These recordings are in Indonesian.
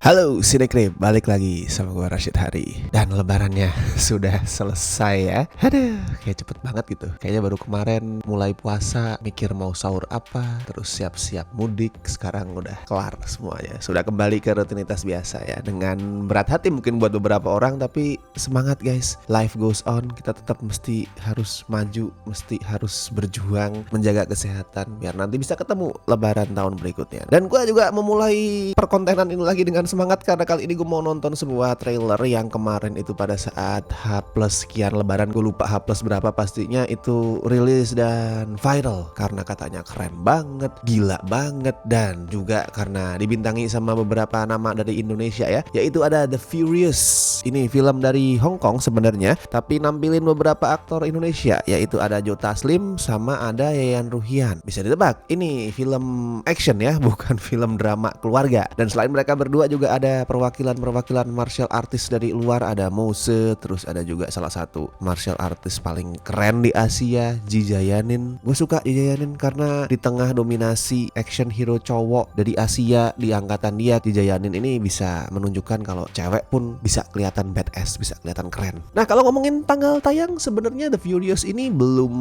Halo Sinekrip, balik lagi sama gue Rashid Hari. Dan lebarannya sudah selesai ya. Aduh, kayak cepet banget gitu. Kayaknya baru kemarin mulai puasa, mikir mau sahur apa, terus siap-siap mudik. Sekarang udah kelar semuanya. Sudah kembali ke rutinitas biasa ya. Dengan berat hati mungkin buat beberapa orang, tapi semangat guys. Life goes on, kita tetap mesti harus maju, mesti harus berjuang, menjaga kesehatan biar nanti bisa ketemu lebaran tahun berikutnya. Dan gue juga memulai perkontenan ini lagi dengan semangat karena kali ini gue mau nonton sebuah trailer yang kemarin itu pada saat H+ sekian lebaran, gue lupa H+ berapa pastinya, itu rilis dan viral karena katanya keren banget, gila banget, dan juga karena dibintangi sama beberapa nama dari Indonesia ya, yaitu ada The Furious. Ini film dari Hong Kong sebenarnya, tapi nampilin beberapa aktor Indonesia, yaitu ada Joe Taslim sama ada Yayan Ruhian. Bisa ditebak, ini film action ya, bukan film drama keluarga. Dan selain mereka berdua juga ada perwakilan martial artist dari luar, ada Mose, terus ada juga salah satu martial artist paling keren di Asia, Ji Jayanin. Gue suka Ji Jayanin karena di tengah dominasi action hero cowok dari Asia di angkatan dia, Ji Jayanin ini bisa menunjukkan kalau cewek pun bisa kelihatan badass, bisa kelihatan keren. Nah, kalau ngomongin tanggal tayang, sebenarnya The Furious ini belum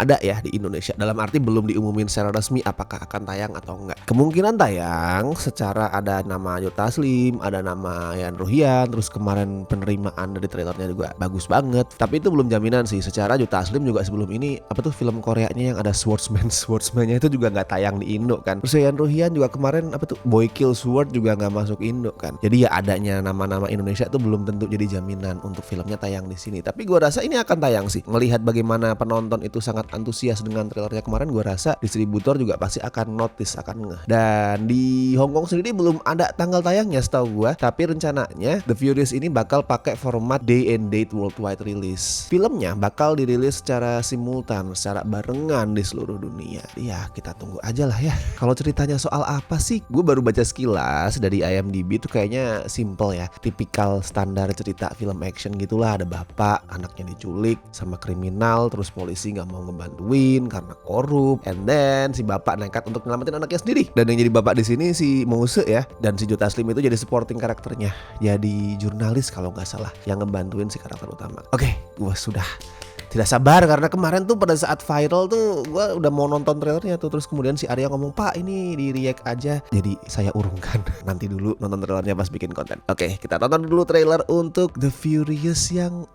ada ya di Indonesia. Dalam arti belum diumumin secara resmi apakah akan tayang atau enggak. Kemungkinan tayang secara ada nama Joe Taslim, ada nama Yayan Ruhian, terus kemarin penerimaan dari trailernya juga bagus banget. Tapi itu belum jaminan sih. Secara Joe Taslim juga sebelum ini apa tuh film Koreanya yang ada Swordsman-nya itu juga nggak tayang di Indo kan. Terus Yayan Ruhian juga kemarin apa tuh Boy Kill Sword juga nggak masuk Indo kan. Jadi ya adanya nama-nama Indonesia tuh belum tentu jadi jaminan untuk filmnya tayang di sini. Tapi gue rasa ini akan tayang sih. Melihat bagaimana penonton itu sangat antusias dengan trailernya kemarin, gue rasa distributor juga pasti akan notice, akan ngeh. Dan di Hong Kong sendiri belum ada tanggal tayangnya setahu gue, tapi rencananya The Furious ini bakal pakai format day and date worldwide release. Filmnya bakal dirilis secara simultan, secara barengan di seluruh dunia. Ya kita tunggu aja lah ya. Kalau ceritanya soal apa sih? Gue baru baca sekilas dari IMDb tuh kayaknya simple ya, tipikal standar cerita film action gitulah. Ada bapak, anaknya diculik sama kriminal, terus polisi nggak mau ngebantuin karena korup, and then si bapak nekat untuk nyelamatin anaknya sendiri. Dan yang jadi bapak di sini si Mose ya, dan si Joe Taslim itu jadi supporting karakternya, jadi jurnalis kalau nggak salah yang ngebantuin si karakter utama. Oke, gue sudah tidak sabar karena kemarin tuh pada saat viral tuh gue udah mau nonton trailernya tuh, terus kemudian si Arya ngomong, "Pak, ini di react aja." Jadi saya urungkan nanti dulu nonton trailernya pas bikin konten. Oke, kita tonton dulu trailer untuk The Furious yang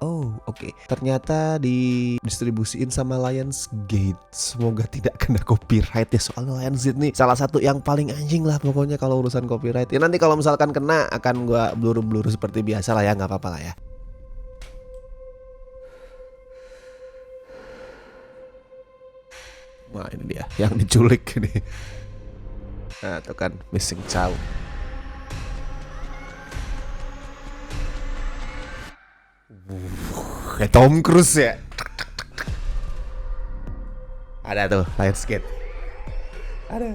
ternyata didistribusiin sama Lionsgate. Semoga tidak kena copyright ya, soalnya Lionsgate nih salah satu yang paling anjing lah pokoknya kalau urusan copyright. Ya nanti kalau misalkan kena akan gue blur seperti biasa lah ya, nggak apa-apa lah ya. Wah, ini dia yang diculik ini. Nah, itu kan Missing Chow. Kayak Tom Cruise ya. Ada tuh Lionsgate. Ada.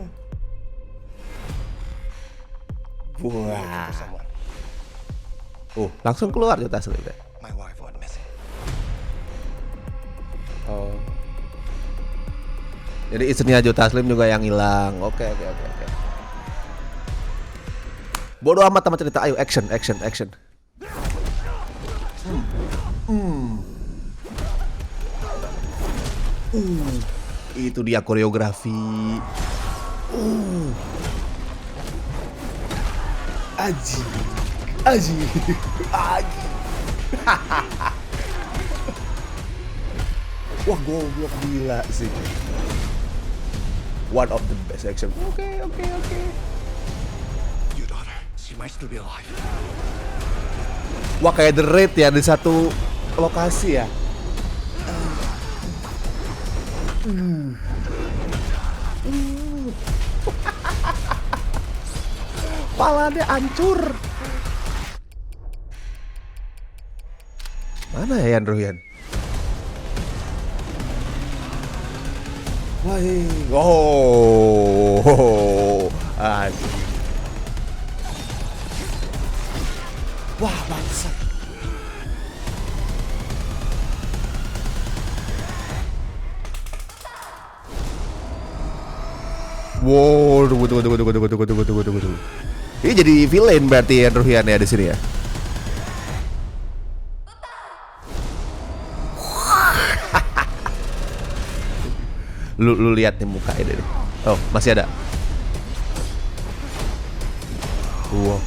Wah. Langsung keluar Joe Taslim ya. Oh. Jadi istrinya Joe Taslim juga yang hilang. Oke. Bodoh amat sama cerita. Ayo action. Itu dia koreografi. Aji. Wah, goblok gila sih. One of the best action. Oke. Your daughter, she might still be alive. Wah, kayak The Raid ya, di satu lokasi ya. Palanya hancur. Mana ya Yayan Ruhian? Wah, anjing. Wah, bangsat. Wow, tunggu. Ini jadi villain berarti Yan Ruhian ya di sini ya. Lu lihat nih muka ini nih. Oh, masih ada. Wow.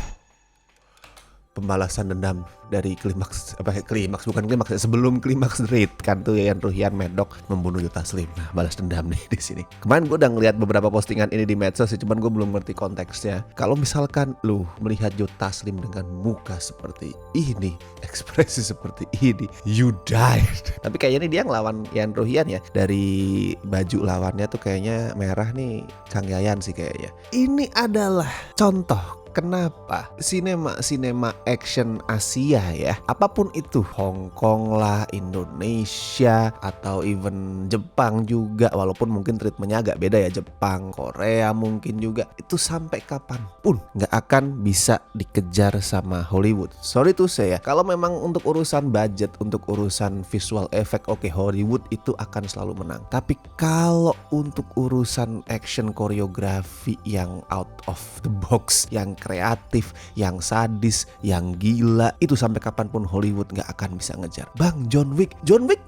Pembalasan dendam dari klimaks bukan klimaks, sebelum klimaks Raid kan tuh Yayan Ruhian Medok membunuh Joe Taslim. Nah, balas dendam nih di sini. Kemarin gue udah ngeliat beberapa postingan ini di medsos sih, cuman gue belum ngerti konteksnya. Kalau misalkan lu melihat Joe Taslim dengan muka seperti ini, ekspresi seperti ini, you died. Tapi kayaknya nih dia ngelawan Yayan Ruhian ya. Dari baju lawannya tuh kayaknya merah nih, Kang Yayan sih kayaknya. Ini adalah contoh kenapa sinema action Asia ya, apapun itu, Hong Kong lah, Indonesia, atau even Jepang juga, walaupun mungkin treatmentnya agak beda ya, Jepang, Korea mungkin juga, itu sampai kapanpun nggak akan bisa dikejar sama Hollywood. Sorry tuh saya, kalau memang untuk urusan budget, untuk urusan visual effect, oke, Hollywood itu akan selalu menang. Tapi kalau untuk urusan action koreografi yang out of the box, yang kreatif, yang sadis, yang gila, itu sampai kapanpun Hollywood nggak akan bisa ngejar. Bang, John Wick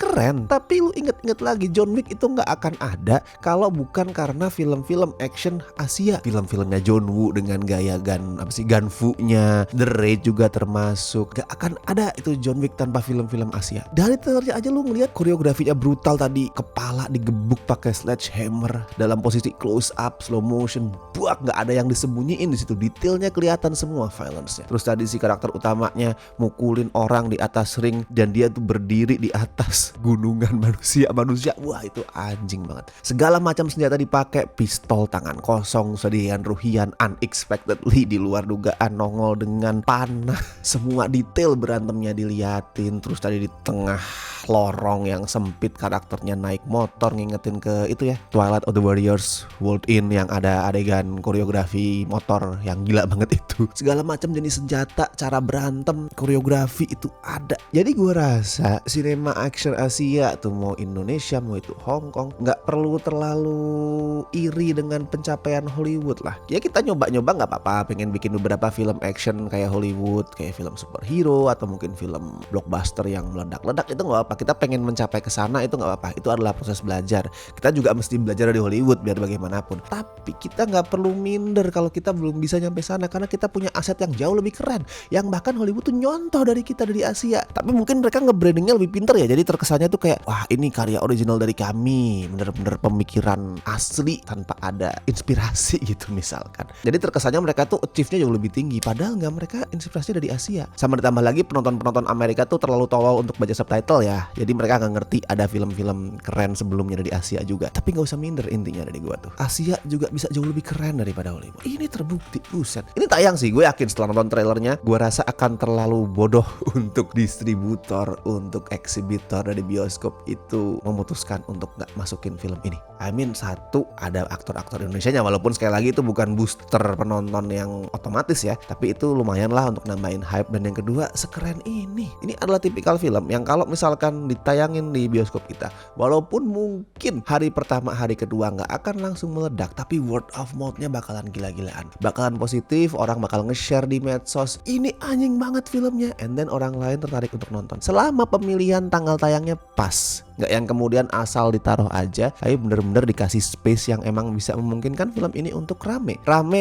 keren, tapi lu inget-inget lagi, John Wick itu nggak akan ada kalau bukan karena film-film action Asia. Film-filmnya John Woo dengan gaya gunfu-nya, The Raid juga termasuk. Nggak akan ada itu John Wick tanpa film-film Asia. Dari trailernya aja lu ngeliat koreografinya brutal tadi, kepala digebuk pakai sledgehammer dalam posisi close up, slow motion, buak, nggak ada yang disembunyiin di situ, detailnya kelihatan semua, violence-nya. Terus tadi si karakter utamanya mukulin orang di atas ring dan dia tuh berdiri di atas gunungan manusia. Wah, itu anjing banget. Segala macam senjata dipakai, pistol tangan kosong, Yayan Ruhian unexpectedly di luar dugaan nongol dengan panah. Semua detail berantemnya diliatin. Terus tadi di tengah lorong yang sempit karakternya naik motor, ngingetin ke itu ya, Twilight of the Warriors World In yang ada adegan koreografi motor yang gila banget itu. Segala macam jenis senjata, cara berantem, koreografi itu ada. Jadi gue rasa sinema action Asia tuh, mau Indonesia mau itu Hong Kong, nggak perlu terlalu iri dengan pencapaian Hollywood lah. Ya kita nyoba-nyoba nggak apa-apa, pengen bikin beberapa film action kayak Hollywood, kayak film superhero atau mungkin film blockbuster yang meledak-ledak, itu nggak apa. Kita pengen mencapai ke sana, itu nggak apa-apa. Itu adalah proses belajar. Kita juga mesti belajar dari Hollywood biar bagaimanapun. Tapi kita nggak perlu minder kalau kita belum bisa nyampe sana, karena kita punya aset yang jauh lebih keren, yang bahkan Hollywood tuh nyontoh dari kita, dari Asia. Tapi mungkin mereka nge-brandingnya lebih pinter ya, jadi terkesannya tuh kayak, wah ini karya original dari kami, bener-bener pemikiran asli tanpa ada inspirasi gitu misalkan. Jadi terkesannya mereka tuh achieve-nya jauh lebih tinggi, padahal nggak, mereka inspirasi dari Asia. Sama ditambah lagi penonton-penonton Amerika tuh terlalu tolol untuk baca subtitle ya, jadi mereka nggak ngerti ada film-film keren sebelumnya dari Asia juga. Tapi nggak usah minder, intinya dari gua tuh, Asia juga bisa jauh lebih keren daripada Hollywood. Ini terbukti, buset. Ini tayang sih, gue yakin setelah nonton trailernya, gue rasa akan terlalu bodoh untuk distributor, untuk eksibitor dari bioskop itu memutuskan untuk nggak masukin film ini. I mean, satu, ada aktor-aktor Indonesianya, walaupun sekali lagi itu bukan booster penonton yang otomatis ya, tapi itu lumayan lah untuk nambahin hype. Dan yang kedua, sekeren ini adalah tipikal film yang kalau misalkan ditayangin di bioskop kita, walaupun mungkin hari pertama, hari kedua nggak akan langsung meledak, tapi word of mouth-nya bakalan gila-gilaan, bakalan positif, orang bakal nge-share di medsos, ini anjing banget filmnya, and then orang lain tertarik untuk nonton. Selama pemilihan tanggal tayangnya pas, nggak yang kemudian asal ditaruh aja, tapi bener-bener dikasih space yang emang bisa memungkinkan film ini untuk rame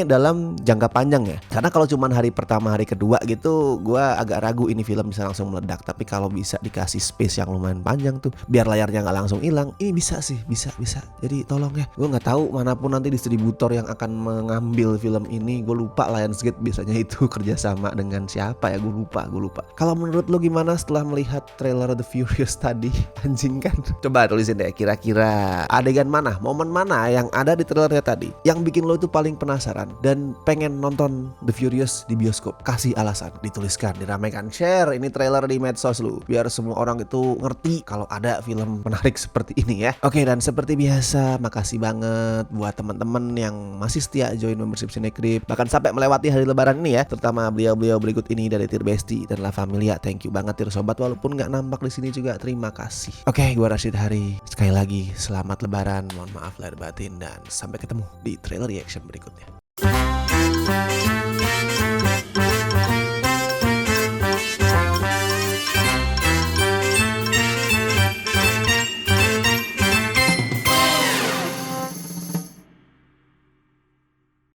dalam jangka panjang ya. Karena kalau cuman hari pertama, hari kedua gitu, gue agak ragu ini film bisa langsung meledak. Tapi kalau bisa dikasih space yang lumayan panjang tuh, biar layarnya nggak langsung hilang, ini bisa sih, bisa. Jadi tolong ya, gue nggak tahu manapun nanti distributor yang akan mengambil film ini, gue lupa Lionsgate biasanya itu kerjasama dengan siapa ya, gue lupa. Kalau menurut lo gimana setelah melihat trailer The Furious tadi? Anjing kan? Coba tulisin deh, kira-kira adegan mana, momen mana yang ada di trailernya tadi yang bikin lo itu paling penasaran dan pengen nonton The Furious di bioskop. Kasih alasan, dituliskan, diramaikan, share ini trailer di medsos lu, biar semua orang itu ngerti kalau ada film menarik seperti ini ya. Oke, dan seperti biasa, makasih banget buat teman-teman yang masih setia join membership Cinecrip, bahkan sampai melewati hari lebaran ini ya, terutama beliau-beliau berikut ini dari Tir Besti dan La Familia. Thank you banget Tir Sobat, walaupun nggak nampak di sini juga, terima kasih. Oke, gue Rashid Hari, sekali lagi selamat lebaran, mohon maaf lahir batin, dan sampai ketemu di trailer reaction berikutnya.